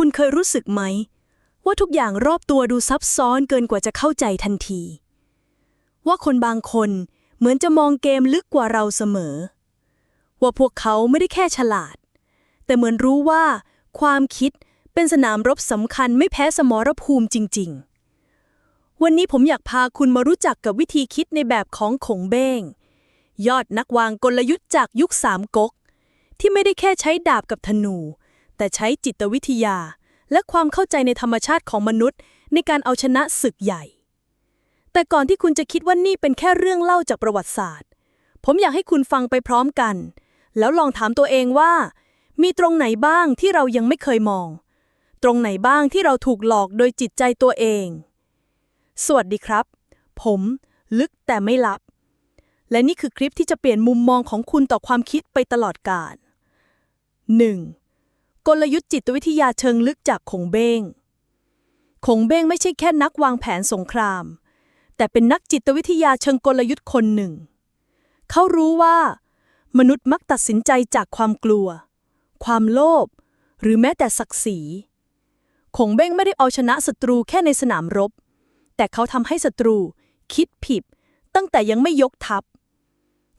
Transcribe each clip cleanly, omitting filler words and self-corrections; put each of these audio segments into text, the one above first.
คุณเคยรู้สึกไหมว่าทุกอย่างรอบตัวดูซับซ้อนเกินกว่าจะเข้าใจทันทีว่าคนบางคนเหมือนจะมองเกมลึกกว่าเราเสมอว่าพวกเขาไม่ได้แค่ฉลาดแต่เหมือนรู้ว่าความคิดเป็นสนามรบสำคัญไม่แพ้สมรภูมิจริงๆวันนี้ผมอยากพาคุณมารู้จักกับวิธีคิดในแบบของขงเบ้งยอดนักวางกลยุทธ์จากยุคสามก๊กที่ไม่ได้แค่ใช้ดาบกับธนูแต่ใช้จิตวิทยาและความเข้าใจในธรรมชาติของมนุษย์ในการเอาชนะศึกใหญ่แต่ก่อนที่คุณจะคิดว่านี่เป็นแค่เรื่องเล่าจากประวัติศาสตร์ผมอยากให้คุณฟังไปพร้อมกันแล้วลองถามตัวเองว่ามีตรงไหนบ้างที่เรายังไม่เคยมองตรงไหนบ้างที่เราถูกหลอกโดยจิตใจตัวเองสวัสดีครับผมลึกแต่ไม่ลับและนี่คือคลิปที่จะเปลี่ยนมุมมองของคุณต่อความคิดไปตลอดกาล 1. กลยุทธ์จิตวิทยาเชิงลึกจากขงเบ้งขงเบ้งไม่ใช่แค่นักวางแผนสงครามแต่เป็นนักจิตวิทยาเชิงกลยุทธ์คนหนึ่งเขารู้ว่ามนุษย์มักตัดสินใจจากความกลัวความโลภหรือแม้แต่ศักดิ์ศรีขงเบ้งไม่ได้เอาชนะศัตรูแค่ในสนามรบแต่เขาทำให้ศัตรูคิดผิดตั้งแต่ยังไม่ยกทัพ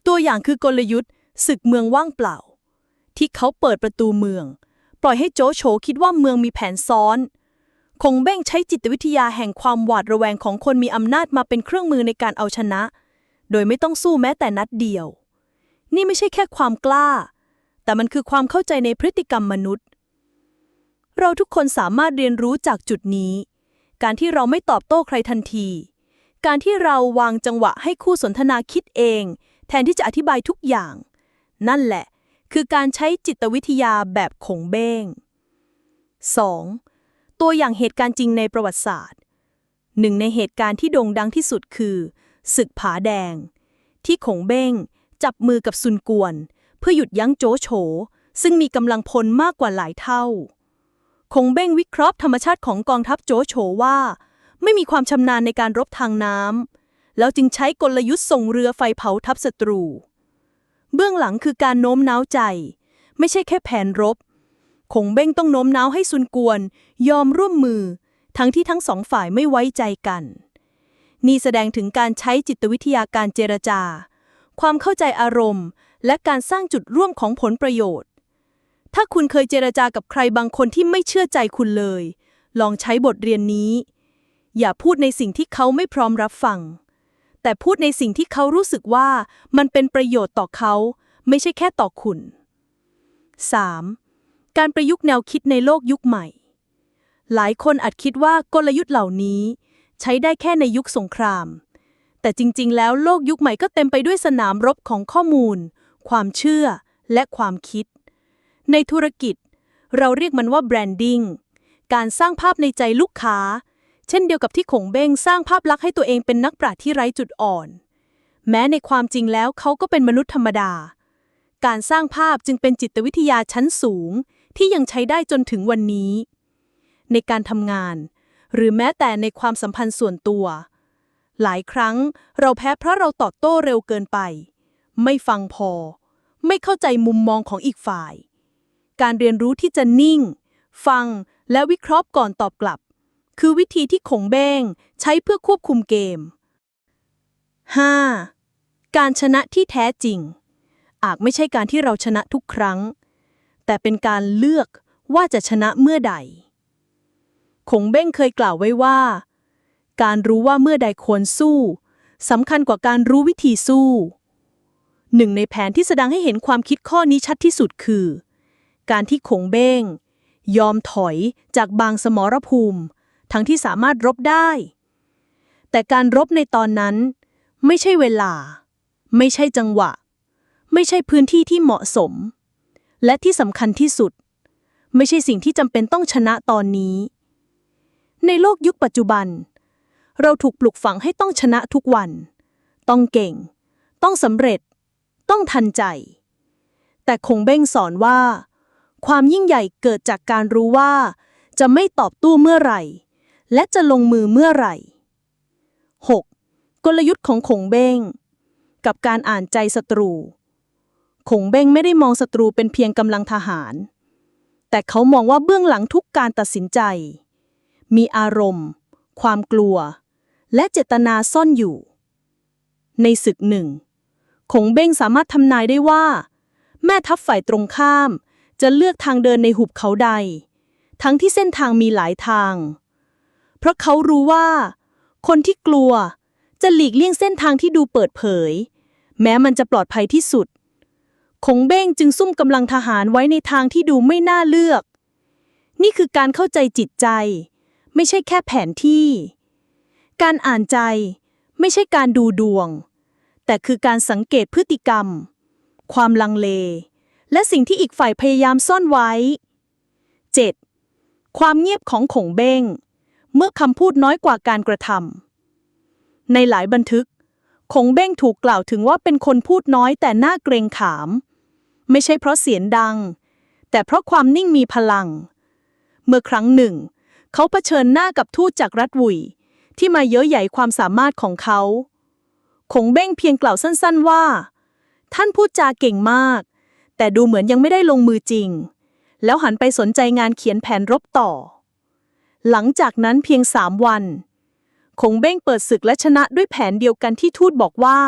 ตัวอย่างคือกลยุทธ์ศึกเมืองว่างเปล่าที่เขาเปิดประตูเมืองปล่อยให้โจโฉคิดว่าเมืองมีแผนซ้อนขงเบ้งใช้จิตวิทยาแห่งความหวาดระแวงของคนมีอำนาจมาเป็นเครื่องมือในการเอาชนะโดยไม่ต้องสู้แม้แต่นัดเดียวนี่ไม่ใช่แค่ความกล้าแต่มันคือความเข้าใจในพฤติกรรมมนุษย์เราทุกคนสามารถเรียนรู้จากจุดนี้การที่เราไม่ตอบโต้ใครทันทีการที่เราวางจังหวะให้คู่สนทนาคิดเองแทนที่จะอธิบายทุกอย่างนั่นแหละคือการใช้จิตวิทยาแบบขงเบ้ง 2. ตัวอย่างเหตุการณ์จริงในประวัติศาสตร์หนึ่งในเหตุการณ์ที่โด่งดังที่สุดคือศึกผาแดงที่ขงเบ้งจับมือกับซุนกวนเพื่อหยุดยั้งโจโฉซึ่งมีกำลังพลมากกว่าหลายเท่าขงเบ้งวิเคราะห์ธรรมชาติของกองทัพโจโฉว่าไม่มีความชำนาญในการรบทางน้ำแล้วจึงใช้กลยุทธ์ส่งเรือไฟเผาทัพศัตรูเบื้องหลังคือการโน้มน้าวใจไม่ใช่แค่แผนรบขงเบ้งต้องโน้มน้าวให้ซุนกวนยอมร่วมมือทั้งที่ทั้งสองฝ่ายไม่ไว้ใจกันนี่แสดงถึงการใช้จิตวิทยาการเจรจาความเข้าใจอารมณ์และการสร้างจุดร่วมของผลประโยชน์ถ้าคุณเคยเจรจากับใครบางคนที่ไม่เชื่อใจคุณเลยลองใช้บทเรียนนี้อย่าพูดในสิ่งที่เขาไม่พร้อมรับฟังแต่พูดในสิ่งที่เขารู้สึกว่ามันเป็นประโยชน์ต่อเขาไม่ใช่แค่ต่อคุณ 3. การประยุกต์แนวคิดในโลกยุคใหม่หลายคนอาจคิดว่ากลยุทธ์เหล่านี้ใช้ได้แค่ในยุคสงครามแต่จริงๆแล้วโลกยุคใหม่ก็เต็มไปด้วยสนามรบของข้อมูลความเชื่อและความคิดในธุรกิจเราเรียกมันว่าแบรนดิ้งการสร้างภาพในใจลูกค้าเช่นเดียวกับที่ขงเบ้งสร้างภาพลักษณ์ให้ตัวเองเป็นนักปราชญ์ที่ไร้จุดอ่อนแม้ในความจริงแล้วเขาก็เป็นมนุษย์ธรรมดาการสร้างภาพจึงเป็นจิตวิทยาชั้นสูงที่ยังใช้ได้จนถึงวันนี้ในการทำงานหรือแม้แต่ในความสัมพันธ์ส่วนตัวหลายครั้งเราแพ้เพราะเราตอบโต้เร็วเกินไปไม่ฟังพอไม่เข้าใจมุมมองของอีกฝ่ายการเรียนรู้ที่จะนิ่งฟังและวิเคราะห์ก่อนตอบกลับคือวิธีที่ขงเบ้งใช้เพื่อควบคุมเกม 5. การชนะที่แท้จริงอาจไม่ใช่การที่เราชนะทุกครั้งแต่เป็นการเลือกว่าจะชนะเมื่อใดขงเบ้งเคยกล่าวไว้ว่าการรู้ว่าเมื่อใดควรสู้สำคัญกว่าการรู้วิธีสู้หนึ่งในแผนที่แสดงให้เห็นความคิดข้อนี้ชัดที่สุดคือการที่ขงเบ้งยอมถอยจากบางสมรภูมิทั้งที่สามารถรบได้แต่การรบในตอนนั้นไม่ใช่เวลาไม่ใช่จังหวะไม่ใช่พื้นที่ที่เหมาะสมและที่สำคัญที่สุดไม่ใช่สิ่งที่จำเป็นต้องชนะตอนนี้ในโลกยุคปัจจุบันเราถูกปลุกฝังให้ต้องชนะทุกวันต้องเก่งต้องสำเร็จต้องทันใจแต่คงเบ้งสอนว่าความยิ่งใหญ่เกิดจากการรู้ว่าจะไม่ตอบโต้เมื่อไหร่และจะลงมือเมื่อไหร่ 6. กลยุทธ์ของขงเบ้งกับการอ่านใจศัตรูขงเบ้งไม่ได้มองศัตรูเป็นเพียงกำลังทหาร แต่เขามองว่าเบื้องหลังทุกการตัดสินใจมีอารมณ์ความกลัวและเจตนาซ่อนอยู่ในศึกหนึ่งคงเบ้งสามารถทำนายได้ว่าแม่ทัพฝ่ายตรงข้ามจะเลือกทางเดินในหุบเขาใดทั้งที่เส้นทางมีหลายทางเพราะเขารู้ว่าคนที่กลัวจะหลีกเลี่ยงเส้นทางที่ดูเปิดเผยแม้มันจะปลอดภัยที่สุดคงเบ้งจึงซุ่มกำลังทหารไว้ในทางที่ดูไม่น่าเลือกนี่คือการเข้าใจจิตใจไม่ใช่แค่แผนที่การอ่านใจไม่ใช่การดูดวงแต่คือการสังเกตพฤติกรรมความลังเลและสิ่งที่อีกฝ่ายพยายามซ่อนไว้ 7. ความเงียบของคงเบ้งเมื่อคำพูดน้อยกว่าการกระทำในหลายบันทึกคงเบ้งถูกกล่าวถึงว่าเป็นคนพูดน้อยแต่น่าเกรงขามไม่ใช่เพราะเสียงดังแต่เพราะความนิ่งมีพลังเมื่อครั้งหนึ่งเขาเผชิญหน้ากับทูตจากรัฐวุยที่มาเย้ยหยัยความสามารถของเขาคงเบ้งเพียงกล่าวสั้นๆว่าท่านพูดจาเก่งมากแต่ดูเหมือนยังไม่ได้ลงมือจริงแล้วหันไปสนใจงานเขียนแผนรบต่อหลังจากนั้นเพียง3 วันคงเบ้งเปิดศึกและชนะด้วยแผนเดียวกันที่ทูตบอกว่า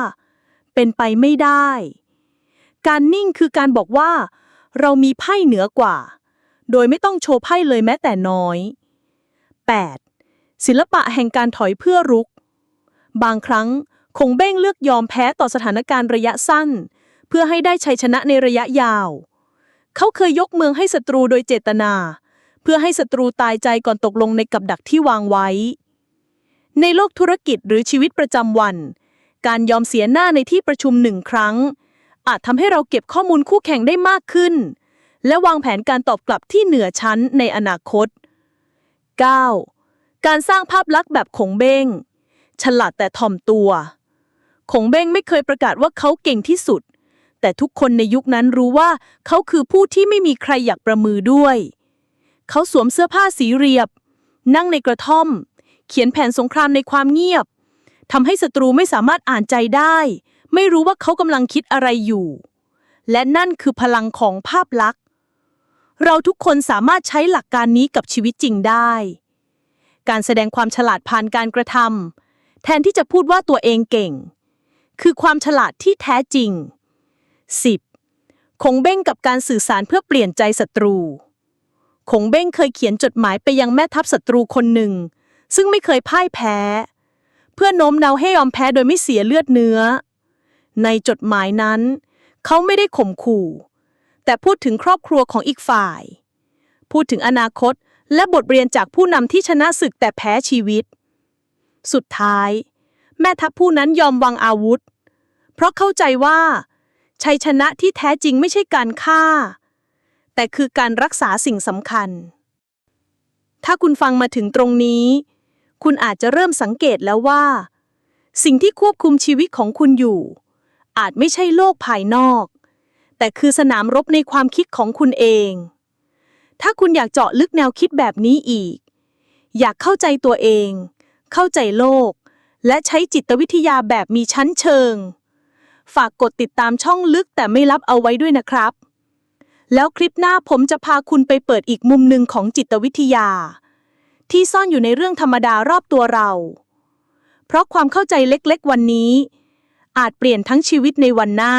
เป็นไปไม่ได้การนิ่งคือการบอกว่าเรามีไพ่เหนือกว่าโดยไม่ต้องโชว์ไพ่เลยแม้แต่น้อย 8. ศิลปะแห่งการถอยเพื่อรุกบางครั้งคงเบ้งเลือกยอมแพ้ต่อสถานการณ์ระยะสั้นเพื่อให้ได้ชัยชนะในระยะยาวเขาเคยยกเมืองให้ศัตรูโดยเจตนาเพื่อให้ศัตรูตายใจก่อนตกลงในกับดักที่วางไว้ในโลกธุรกิจหรือชีวิตประจำวันการยอมเสียหน้าในที่ประชุม1 ครั้งอาจทำให้เราเก็บข้อมูลคู่แข่งได้มากขึ้นและวางแผนการตอบกลับที่เหนือชั้นในอนาคต 9. การสร้างภาพลักษณ์แบบคงเบ้งฉลาดแต่ถ่อมตัวคงเบ้งไม่เคยประกาศว่าเขาเก่งที่สุดแต่ทุกคนในยุคนั้นรู้ว่าเขาคือผู้ที่ไม่มีใครอยากประมือด้วยเขาสวมเสื้อผ้าสีเรียบนั่งในกระท่อมเขียนแผนสงครามในความเงียบทำให้ศัตรูไม่สามารถอ่านใจได้ไม่รู้ว่าเขากำลังคิดอะไรอยู่และนั่นคือพลังของภาพลักษณ์เราทุกคนสามารถใช้หลักการนี้กับชีวิตจริงได้การแสดงความฉลาดผ่านการกระทำแทนที่จะพูดว่าตัวเองเก่งคือความฉลาดที่แท้จริง 10. คงเบ้งกับการสื่อสารเพื่อเปลี่ยนใจศัตรูคงเบ้งเคยเขียนจดหมายไปยังแม่ทัพศัตรูคนหนึ่งซึ่งไม่เคยพ่ายแพ้เพื่อโน้มน้าวให้ยอมแพ้โดยไม่เสียเลือดเนื้อในจดหมายนั้นเขาไม่ได้ข่มขู่แต่พูดถึงครอบครัวของอีกฝ่ายพูดถึงอนาคตและบทเรียนจากผู้นำที่ชนะศึกแต่แพ้ชีวิตสุดท้ายแม่ทัพผู้นั้นยอมวางอาวุธเพราะเข้าใจว่าชัยชนะที่แท้จริงไม่ใช่การฆ่าแต่คือการรักษาสิ่งสำคัญถ้าคุณฟังมาถึงตรงนี้คุณอาจจะเริ่มสังเกตแล้วว่าสิ่งที่ควบคุมชีวิตของคุณอยู่อาจไม่ใช่โลกภายนอกแต่คือสนามรบในความคิดของคุณเองถ้าคุณอยากเจาะลึกแนวคิดแบบนี้อีกอยากเข้าใจตัวเองเข้าใจโลกและใช้จิตวิทยาแบบมีชั้นเชิงฝากกดติดตามช่องลึกแต่ไม่ลับเอาไว้ด้วยนะครับแล้วคลิปหน้าผมจะพาคุณไปเปิดอีกมุมหนึ่งของจิตวิทยาที่ซ่อนอยู่ในเรื่องธรรมดารอบตัวเราเพราะความเข้าใจเล็กๆวันนี้อาจเปลี่ยนทั้งชีวิตในวันหน้า